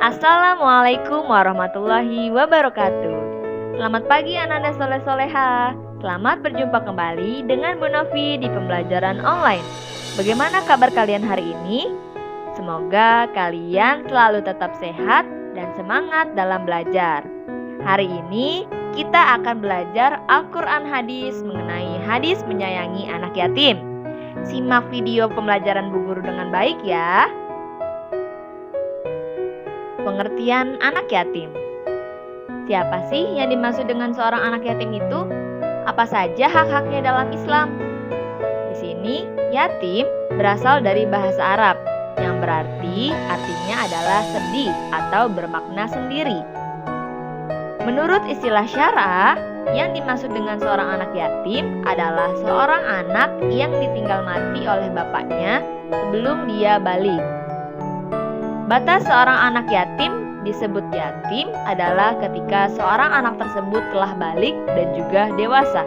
Assalamualaikum warahmatullahi wabarakatuh. Selamat pagi anak-anak soleh-soleha. Selamat berjumpa kembali dengan Bu Novi di pembelajaran online. Bagaimana kabar kalian hari ini? Semoga kalian selalu tetap sehat dan semangat dalam belajar. Hari ini kita akan belajar Al-Quran hadis mengenai hadis menyayangi anak yatim. Simak video pembelajaran Bu Guru dengan baik ya. Pengertian anak yatim. Siapa sih yang dimaksud dengan seorang anak yatim itu? Apa saja hak-haknya dalam Islam? Di sini, yatim berasal dari bahasa Arab yang berarti artinya adalah sedih atau bermakna sendiri. Menurut istilah syara, yang dimaksud dengan seorang anak yatim adalah seorang anak yang ditinggal mati oleh bapaknya sebelum dia balik. Batas seorang anak yatim disebut yatim adalah ketika seorang anak tersebut telah balik dan juga dewasa.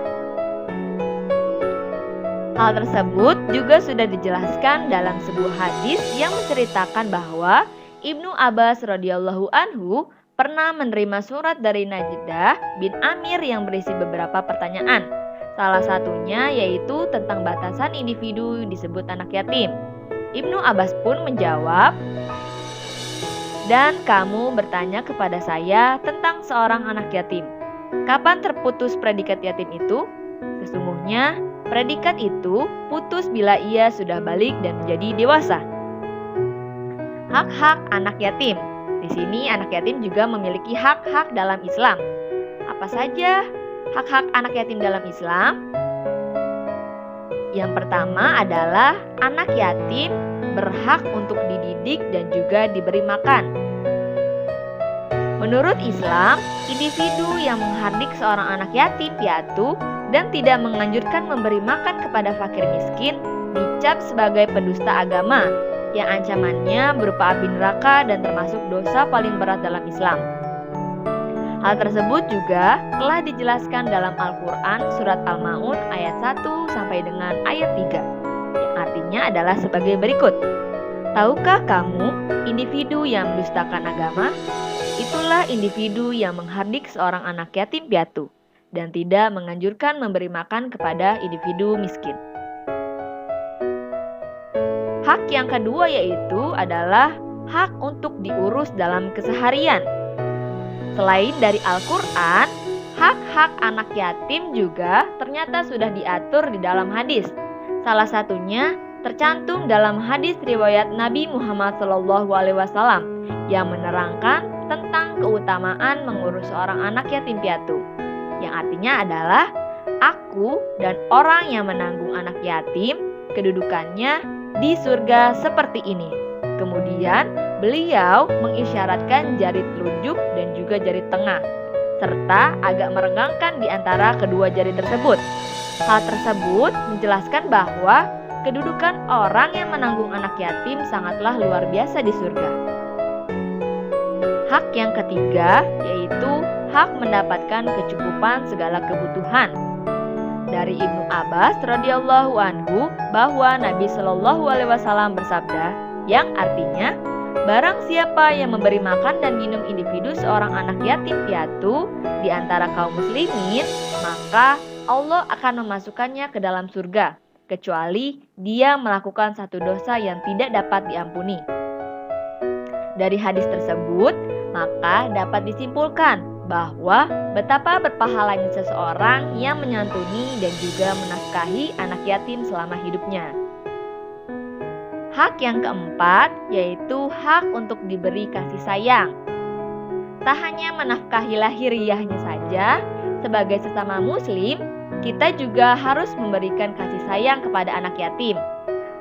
Hal tersebut juga sudah dijelaskan dalam sebuah hadis yang menceritakan bahwa Ibnu Abbas radhiyallahu anhu pernah menerima surat dari Najdah bin Amir yang berisi beberapa pertanyaan. Salah satunya yaitu tentang batasan individu disebut anak yatim. Ibnu Abbas pun menjawab, "Dan kamu bertanya kepada saya tentang seorang anak yatim. Kapan terputus predikat yatim itu? Sesungguhnya predikat itu putus bila ia sudah balik dan menjadi dewasa." Hak-hak anak yatim. Di sini anak yatim juga memiliki hak-hak dalam Islam. Apa saja hak-hak anak yatim dalam Islam? Yang pertama adalah anak yatim berhak untuk dididik dan juga diberi makan. Menurut Islam, individu yang menghardik seorang anak yatim piatu dan tidak menganjurkan memberi makan kepada fakir miskin dicap sebagai pendusta agama yang ancamannya berupa api neraka dan termasuk dosa paling berat dalam Islam. Hal tersebut juga telah dijelaskan dalam Al-Quran surat Al-Ma'un ayat 1 sampai dengan ayat 3 yang artinya adalah sebagai berikut. Tahukah kamu individu yang mendustakan agama? Itulah individu yang menghardik seorang anak yatim piatu dan tidak menganjurkan memberi makan kepada individu miskin. Hak yang kedua yaitu adalah hak untuk diurus dalam keseharian. Selain dari Al-Quran, hak-hak anak yatim juga ternyata sudah diatur di dalam hadis. Salah satunya tercantum dalam hadis riwayat Nabi Muhammad SAW yang menerangkan tentang keutamaan mengurus seorang anak yatim piatu, yang artinya adalah aku dan orang yang menanggung anak yatim kedudukannya di surga seperti ini. Kemudian beliau mengisyaratkan jari telunjuk dan juga jari tengah, serta agak merenggangkan di antara kedua jari tersebut. Hal tersebut menjelaskan bahwa kedudukan orang yang menanggung anak yatim sangatlah luar biasa di surga. Hak yang ketiga yaitu hak mendapatkan kecukupan segala kebutuhan. Dari Ibnu Abbas radhiyallahu anhu bahwa Nabi Shallallahu alaihi wasallam bersabda yang artinya, barang siapa yang memberi makan dan minum individu seorang anak yatim piatu di antara kaum muslimin, maka Allah akan memasukkannya ke dalam surga, kecuali dia melakukan satu dosa yang tidak dapat diampuni. Dari hadis tersebut, maka dapat disimpulkan bahwa betapa berpahalanya seseorang yang menyantuni dan juga menafkahi anak yatim selama hidupnya. Hak yang keempat yaitu hak untuk diberi kasih sayang. Tak hanya menafkahi lahiriahnya saja, sebagai sesama muslim, kita juga harus memberikan kasih sayang kepada anak yatim.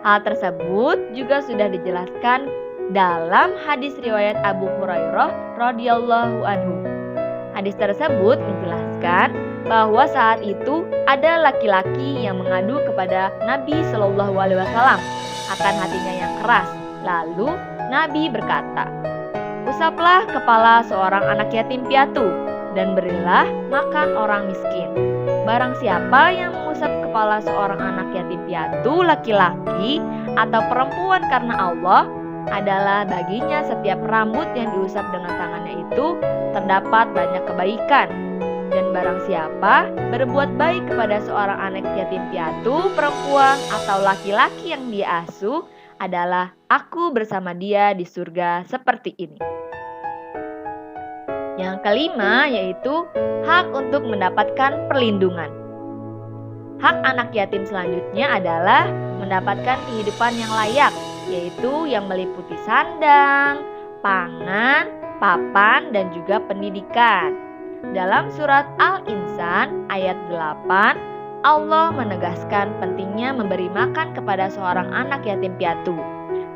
Hal tersebut juga sudah dijelaskan dalam hadis riwayat Abu Hurairah radhiyallahu anhu. Hadis tersebut menjelaskan bahwa saat itu ada laki-laki yang mengadu kepada Nabi Shallallahu alaihi wasallam akan hatinya yang keras. Lalu Nabi berkata, "Usaplah kepala seorang anak yatim piatu dan berilah makan orang miskin. Barang siapa yang mengusap kepala seorang anak yatim piatu laki-laki atau perempuan karena Allah, adalah baginya setiap rambut yang diusap dengan tangannya itu terdapat banyak kebaikan. Dan barang siapa berbuat baik kepada seorang anak yatim piatu, perempuan atau laki-laki yang dia asuh, adalah aku bersama dia di surga seperti ini. Yang kelima yaitu hak untuk mendapatkan perlindungan. Hak anak yatim selanjutnya adalah mendapatkan kehidupan yang layak, yaitu yang meliputi sandang, pangan, papan, dan juga pendidikan. Dalam surat Al-Insan ayat 8, Allah menegaskan pentingnya memberi makan kepada seorang anak yatim piatu.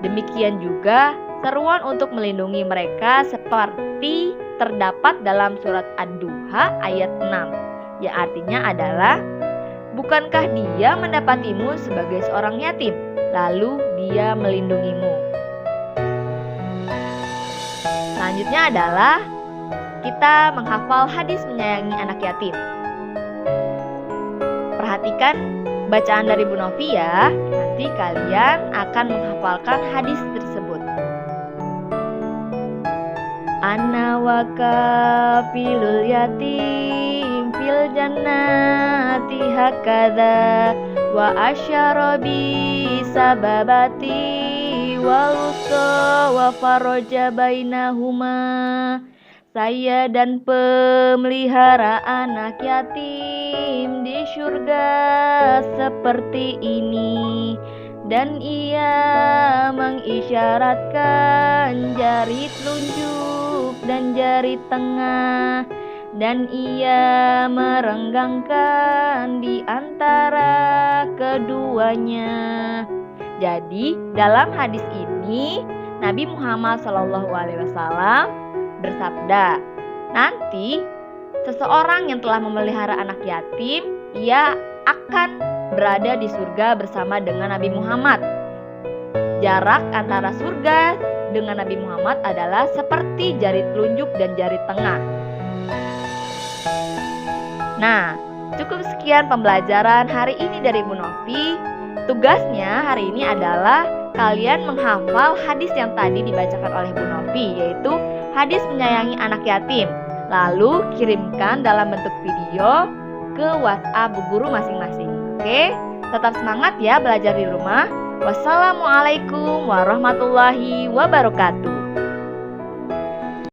Demikian juga seruan untuk melindungi mereka seperti terdapat dalam surat Ad-Duha ayat 6, yang artinya adalah, bukankah dia mendapatimu sebagai seorang yatim, lalu dia melindungimu. Selanjutnya adalah kita menghafal hadis menyayangi anak yatim. Perhatikan bacaan dari Bu Novi ya, nanti kalian akan menghafalkan hadis tersebut. Ana wa kafilul yatim fil jannati hakadha wa asyarabi sababati wa lusa wa faraja bainahuma. Saya dan pemelihara anak yatim di surga seperti ini. Dan ia mengisyaratkan jari telunjuk dan jari tengah, dan ia merenggangkan di antara keduanya. Jadi dalam hadis ini Nabi Muhammad SAW bersabda, nanti seseorang yang telah memelihara anak yatim, ia akan berada di surga bersama dengan Nabi Muhammad. Jarak antara surga dengan Nabi Muhammad adalah seperti jari telunjuk dan jari tengah. Nah, cukup sekian pembelajaran hari ini dari Bu Novi. Tugasnya hari ini adalah kalian menghafal hadis yang tadi dibacakan oleh Bu Novi, yaitu hadis menyayangi anak yatim. Lalu kirimkan dalam bentuk video ke WhatsApp bu guru masing-masing. Oke, tetap semangat ya belajar di rumah. Wassalamualaikum warahmatullahi wabarakatuh.